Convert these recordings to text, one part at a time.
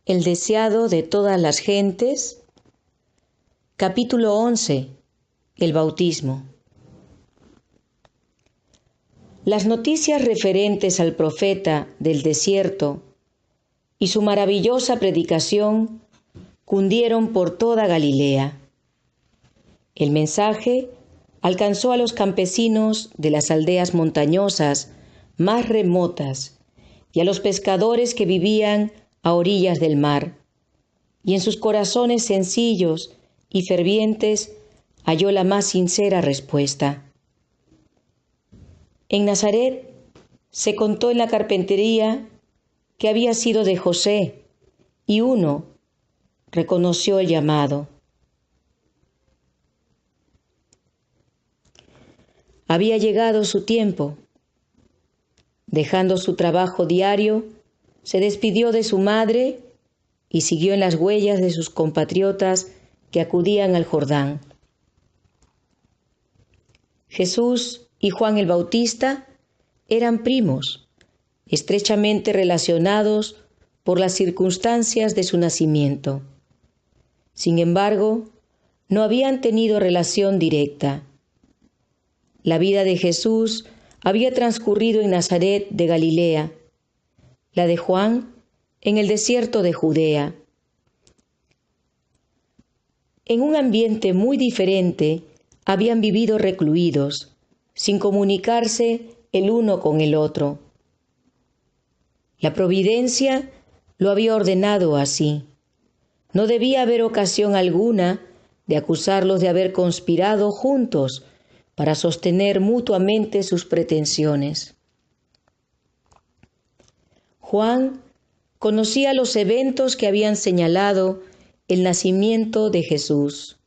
El deseado de todas las gentes. Capítulo 11. El bautismo. Las noticias referentes al profeta del desierto y su maravillosa predicación cundieron por toda Galilea. El mensaje alcanzó a los campesinos de las aldeas montañosas más remotas y a los pescadores que vivían a orillas del mar, y en sus corazones sencillos y fervientes halló la más sincera respuesta. En Nazaret se contó en la carpintería que había sido de José, y uno reconoció el llamado. Había llegado su tiempo. Dejando su trabajo diario, se despidió de su madre y siguió en las huellas de sus compatriotas que acudían al Jordán. Jesús y Juan el Bautista eran primos, estrechamente relacionados por las circunstancias de su nacimiento. Sin embargo, no habían tenido relación directa. La vida de Jesús había transcurrido en Nazaret de Galilea, la de Juan en el desierto de Judea. En un ambiente muy diferente habían vivido recluidos, sin comunicarse el uno con el otro. La providencia lo había ordenado así. No debía haber ocasión alguna de acusarlos de haber conspirado juntos para sostener mutuamente sus pretensiones. Juan conocía los eventos que habían señalado el nacimiento de Jesús.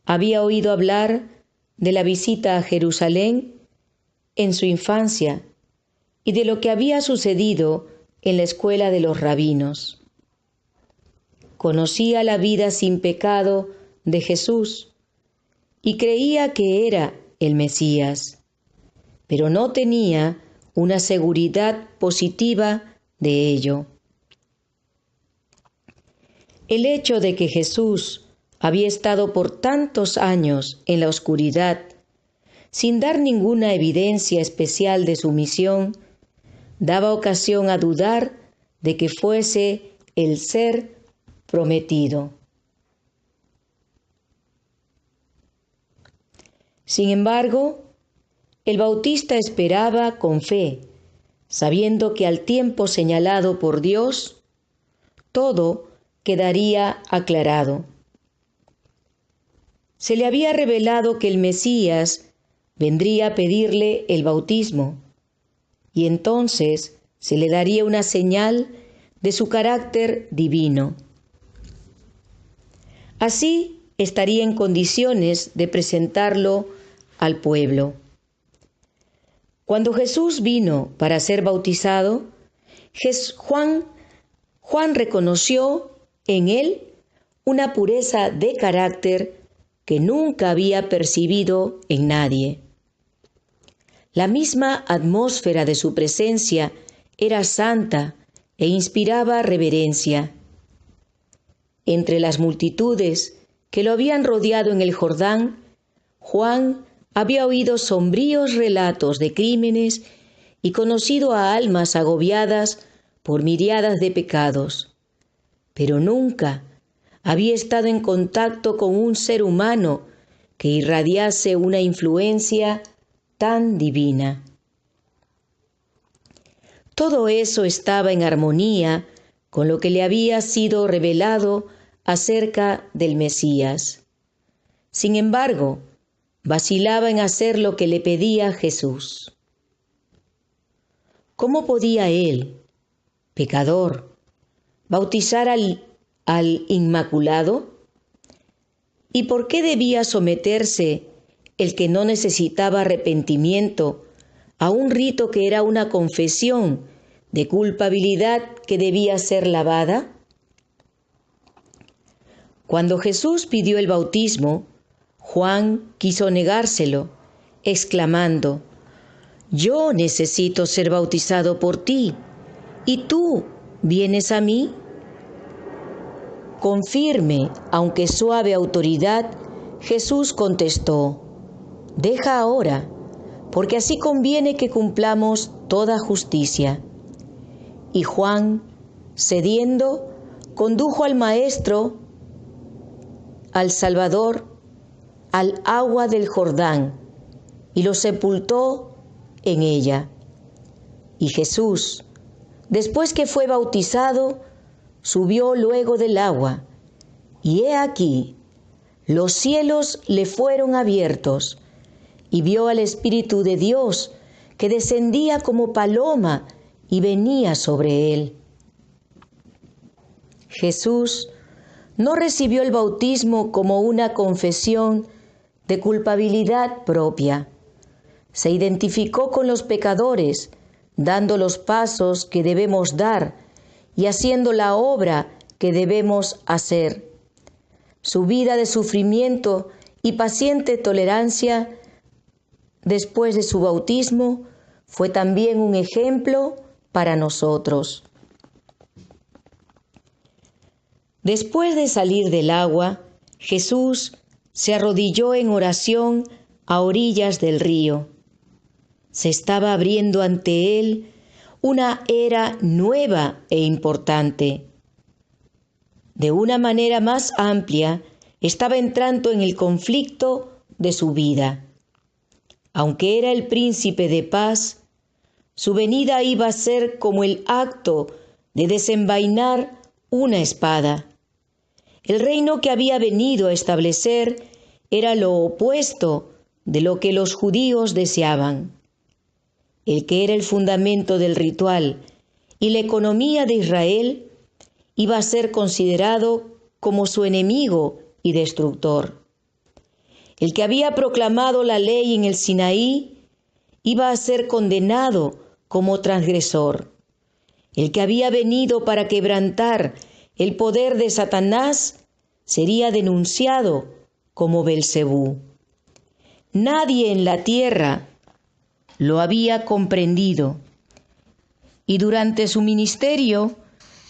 Había oído hablar de la visita a Jerusalén en su infancia y de lo que había sucedido en la escuela de los rabinos. Conocía la vida sin pecado de Jesús y creía que era el Mesías, pero no tenía una seguridad positiva de ello. El hecho de que Jesús había estado por tantos años en la oscuridad, sin dar ninguna evidencia especial de su misión, daba ocasión a dudar de que fuese el ser prometido. Sin embargo, el Bautista esperaba con fe, sabiendo que al tiempo señalado por Dios, todo quedaría aclarado. Se le había revelado que el Mesías vendría a pedirle el bautismo, y entonces se le daría una señal de su carácter divino. Así estaría en condiciones de presentarlo al pueblo. Cuando Jesús vino para ser bautizado, Juan reconoció en él una pureza de carácter que nunca había percibido en nadie. La misma atmósfera de su presencia era santa e inspiraba reverencia. Entre las multitudes que lo habían rodeado en el Jordán, Juan había oído sombríos relatos de crímenes y conocido a almas agobiadas por miriadas de pecados, pero nunca había estado en contacto con un ser humano que irradiase una influencia tan divina. Todo eso estaba en armonía con lo que le había sido revelado acerca del Mesías. Sin embargo, vacilaba en hacer lo que le pedía Jesús. ¿Cómo podía él, pecador, bautizar al Inmaculado? ¿Y por qué debía someterse el que no necesitaba arrepentimiento a un rito que era una confesión de culpabilidad que debía ser lavada? Cuando Jesús pidió el bautismo, Juan quiso negárselo, exclamando: «Yo necesito ser bautizado por ti, ¿y tú vienes a mí?». Con firme, aunque suave autoridad, Jesús contestó: «Deja ahora, porque así conviene que cumplamos toda justicia». Y Juan, cediendo, condujo al Maestro, al Salvador, al agua del Jordán, y lo sepultó en ella. Y Jesús, después que fue bautizado, subió luego del agua, y he aquí, los cielos le fueron abiertos, y vio al Espíritu de Dios que descendía como paloma y venía sobre él. Jesús no recibió el bautismo como una confesión de culpabilidad propia. Se identificó con los pecadores, dando los pasos que debemos dar y haciendo la obra que debemos hacer. Su vida de sufrimiento y paciente tolerancia después de su bautismo fue también un ejemplo para nosotros. Después de salir del agua, Jesús se arrodilló en oración a orillas del río. Se estaba abriendo ante él una era nueva e importante. De una manera más amplia, estaba entrando en el conflicto de su vida. Aunque era el príncipe de paz, su venida iba a ser como el acto de desenvainar una espada. El reino que había venido a establecer era lo opuesto de lo que los judíos deseaban. El que era el fundamento del ritual y la economía de Israel iba a ser considerado como su enemigo y destructor. El que había proclamado la ley en el Sinaí iba a ser condenado como transgresor. El que había venido para quebrantar el poder de Satanás sería denunciado como Belcebú. Nadie en la tierra lo había comprendido y durante su ministerio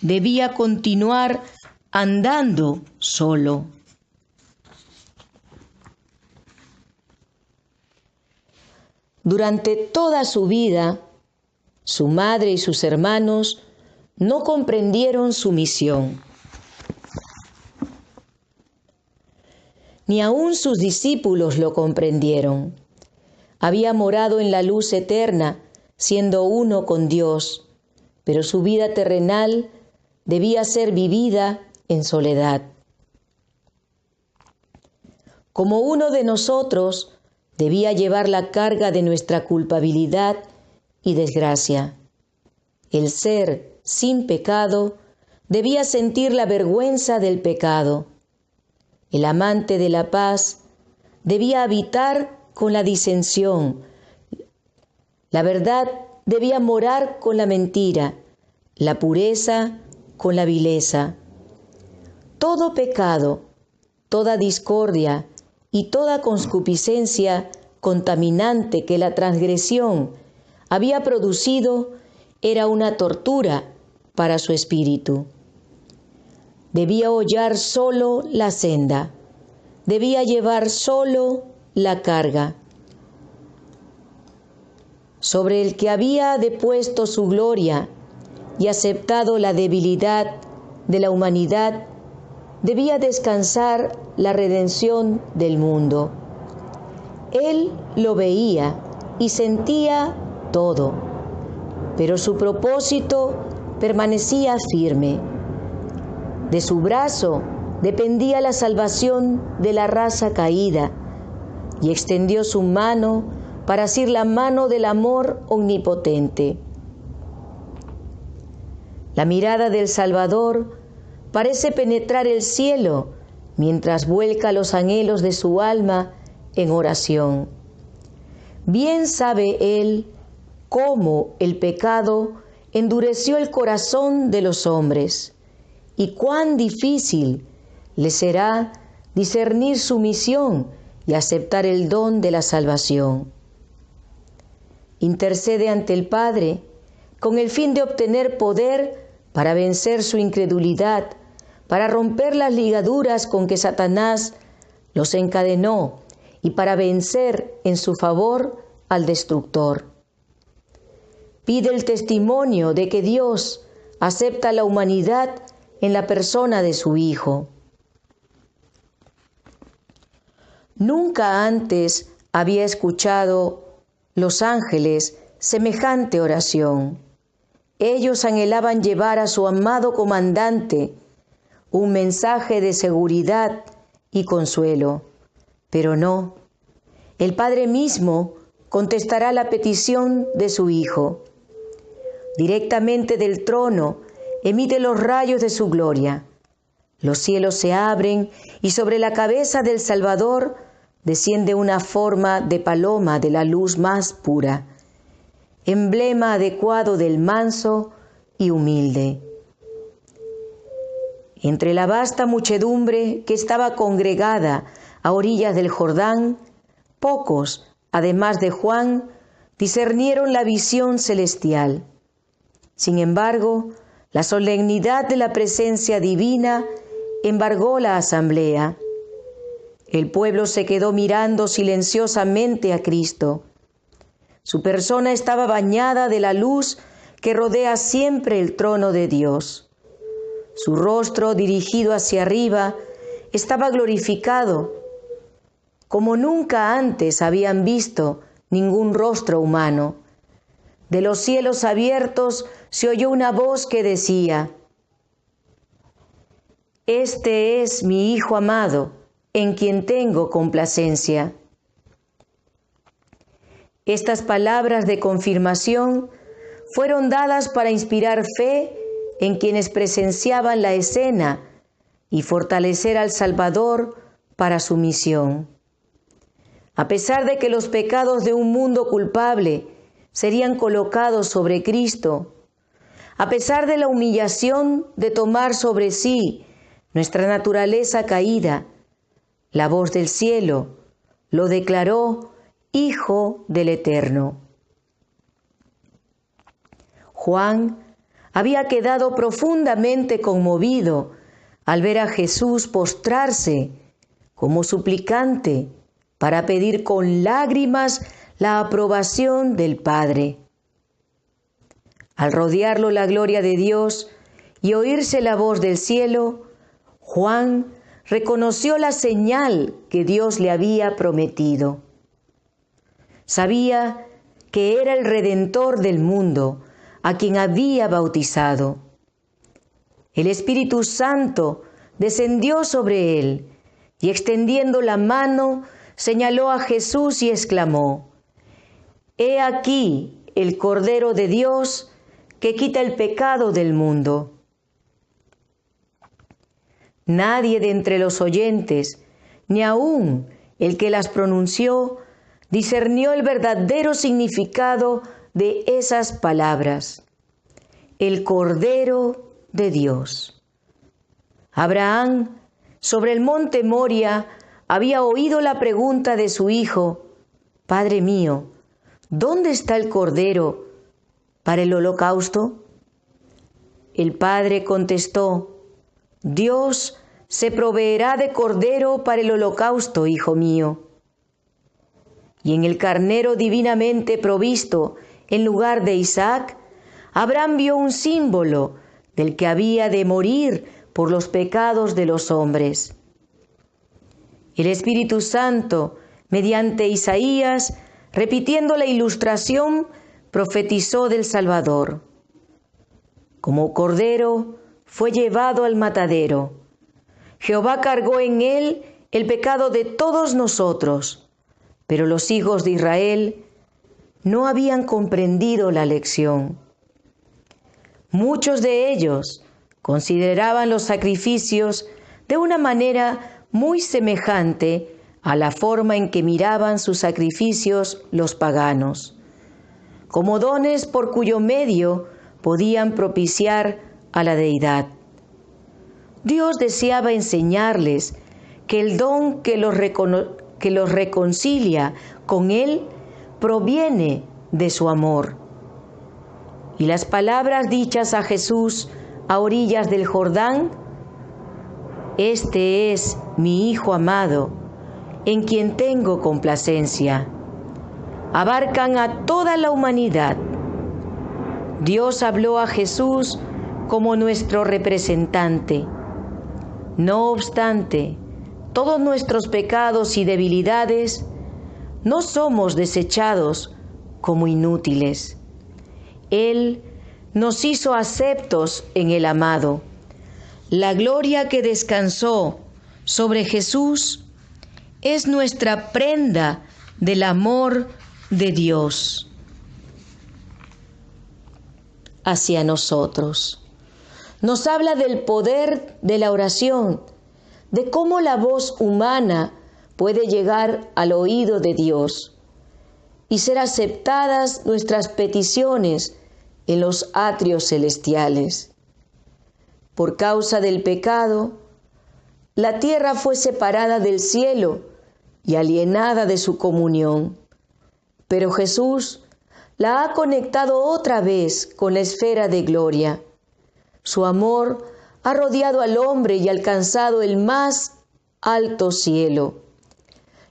debía continuar andando solo. Durante toda su vida, su madre y sus hermanos no comprendieron su misión. Ni aun sus discípulos lo comprendieron. Había morado en la luz eterna, siendo uno con Dios, pero su vida terrenal debía ser vivida en soledad. Como uno de nosotros, debía llevar la carga de nuestra culpabilidad y desgracia. El ser sin pecado debía sentir la vergüenza del pecado. El amante de la paz debía habitar con la disensión. La verdad debía morar con la mentira, la pureza con la vileza. Todo pecado, toda discordia y toda concupiscencia contaminante que la transgresión había producido era una tortura para su espíritu. Debía hollar solo la senda, debía llevar solo la carga. Sobre el que había depuesto su gloria y aceptado la debilidad de la humanidad, debía descansar la redención del mundo. Él lo veía y sentía todo, pero su propósito permanecía firme. De su brazo dependía la salvación de la raza caída, y extendió su mano para asir la mano del amor omnipotente. La mirada del Salvador parece penetrar el cielo mientras vuelca los anhelos de su alma en oración. Bien sabe él cómo el pecado endureció el corazón de los hombres y cuán difícil le será discernir su misión y aceptar el don de la salvación. Intercede ante el Padre con el fin de obtener poder para vencer su incredulidad, para romper las ligaduras con que Satanás los encadenó y para vencer en su favor al destructor. Pide el testimonio de que Dios acepta la humanidad en la persona de su Hijo. Nunca antes había escuchado los ángeles semejante oración. Ellos anhelaban llevar a su amado comandante un mensaje de seguridad y consuelo, pero no. El Padre mismo contestará la petición de su Hijo. Directamente del trono emite los rayos de su gloria. Los cielos se abren y sobre la cabeza del Salvador desciende una forma de paloma de la luz más pura, emblema adecuado del manso y humilde. Entre la vasta muchedumbre que estaba congregada a orillas del Jordán, pocos, además de Juan, discernieron la visión celestial. Sin embargo, la solemnidad de la presencia divina embargó la asamblea. El pueblo se quedó mirando silenciosamente a Cristo. Su persona estaba bañada de la luz que rodea siempre el trono de Dios. Su rostro, dirigido hacia arriba, estaba glorificado, como nunca antes habían visto ningún rostro humano. De los cielos abiertos se oyó una voz que decía: «Este es mi Hijo amado, en quien tengo complacencia». Estas palabras de confirmación fueron dadas para inspirar fe en quienes presenciaban la escena y fortalecer al Salvador para su misión. A pesar de que los pecados de un mundo culpable serían colocados sobre Cristo, a pesar de la humillación de tomar sobre sí nuestra naturaleza caída, la voz del cielo lo declaró Hijo del Eterno. Juan había quedado profundamente conmovido al ver a Jesús postrarse como suplicante para pedir con lágrimas la aprobación del Padre. Al rodearlo la gloria de Dios y oírse la voz del cielo, Juan reconoció la señal que Dios le había prometido. Sabía que era el Redentor del mundo, a quien había bautizado. El Espíritu Santo descendió sobre él y, extendiendo la mano, señaló a Jesús y exclamó: «He aquí el Cordero de Dios que quita el pecado del mundo». Nadie de entre los oyentes, ni aun el que las pronunció, discernió el verdadero significado de esas palabras: el Cordero de Dios. Abraham, sobre el monte Moria, había oído la pregunta de su hijo: «Padre mío, ¿dónde está el Cordero para el holocausto?». El Padre contestó: «Dios se proveerá de cordero para el holocausto, hijo mío». Y en el carnero divinamente provisto en lugar de Isaac, Abraham vio un símbolo del que había de morir por los pecados de los hombres. El Espíritu Santo, mediante Isaías, repitiendo la ilustración, profetizó del Salvador. Como cordero fue llevado al matadero. Jehová cargó en él el pecado de todos nosotros, pero los hijos de Israel no habían comprendido la lección. Muchos de ellos consideraban los sacrificios de una manera muy semejante a la forma en que miraban sus sacrificios los paganos, como dones por cuyo medio podían propiciar a la deidad. Dios deseaba enseñarles que el don que los reconcilia con Él proviene de su amor. Y las palabras dichas a Jesús a orillas del Jordán Este es mi Hijo amado, en quien tengo complacencia. Abarcan a toda la humanidad. Dios habló a Jesús como nuestro representante. No obstante, todos nuestros pecados y debilidades no somos desechados como inútiles. Él nos hizo aceptos en el amado. La gloria que descansó sobre Jesús es nuestra prenda del amor de Dios hacia nosotros. Nos habla del poder de la oración, de cómo la voz humana puede llegar al oído de Dios y ser aceptadas nuestras peticiones en los atrios celestiales. Por causa del pecado, la tierra fue separada del cielo y alienada de su comunión. Pero Jesús la ha conectado otra vez con la esfera de gloria. Su amor ha rodeado al hombre y alcanzado el más alto cielo.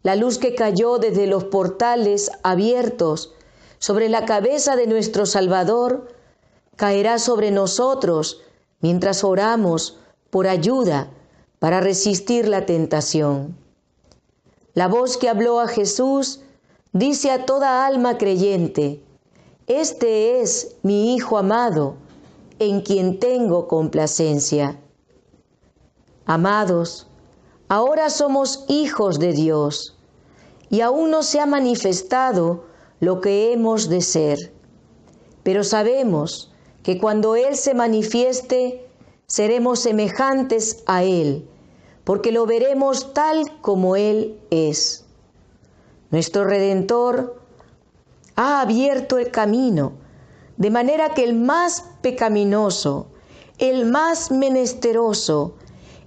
La luz que cayó desde los portales abiertos sobre la cabeza de nuestro Salvador caerá sobre nosotros mientras oramos por ayuda para resistir la tentación. La voz que habló a Jesús dice a toda alma creyente: este es mi Hijo amado, en quien tengo complacencia. Amados, ahora somos hijos de Dios, y aún no se ha manifestado lo que hemos de ser. Pero sabemos que cuando Él se manifieste, seremos semejantes a Él, porque lo veremos tal como Él es. Nuestro Redentor ha abierto el camino, de manera que el más pecaminoso, el más menesteroso,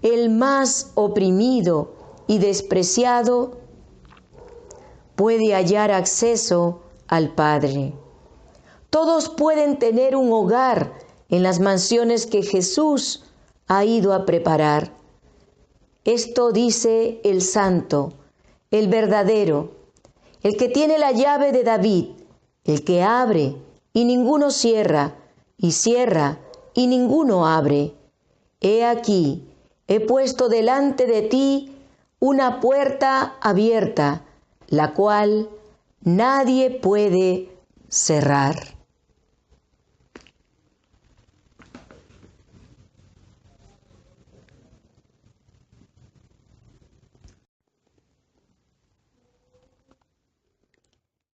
el más oprimido y despreciado puede hallar acceso al Padre. Todos pueden tener un hogar en las mansiones que Jesús ha ido a preparar. Esto dice el Santo, el verdadero, el que tiene la llave de David, el que abre y ninguno cierra, y cierra y ninguno abre. He aquí, he puesto delante de ti una puerta abierta, la cual nadie puede cerrar.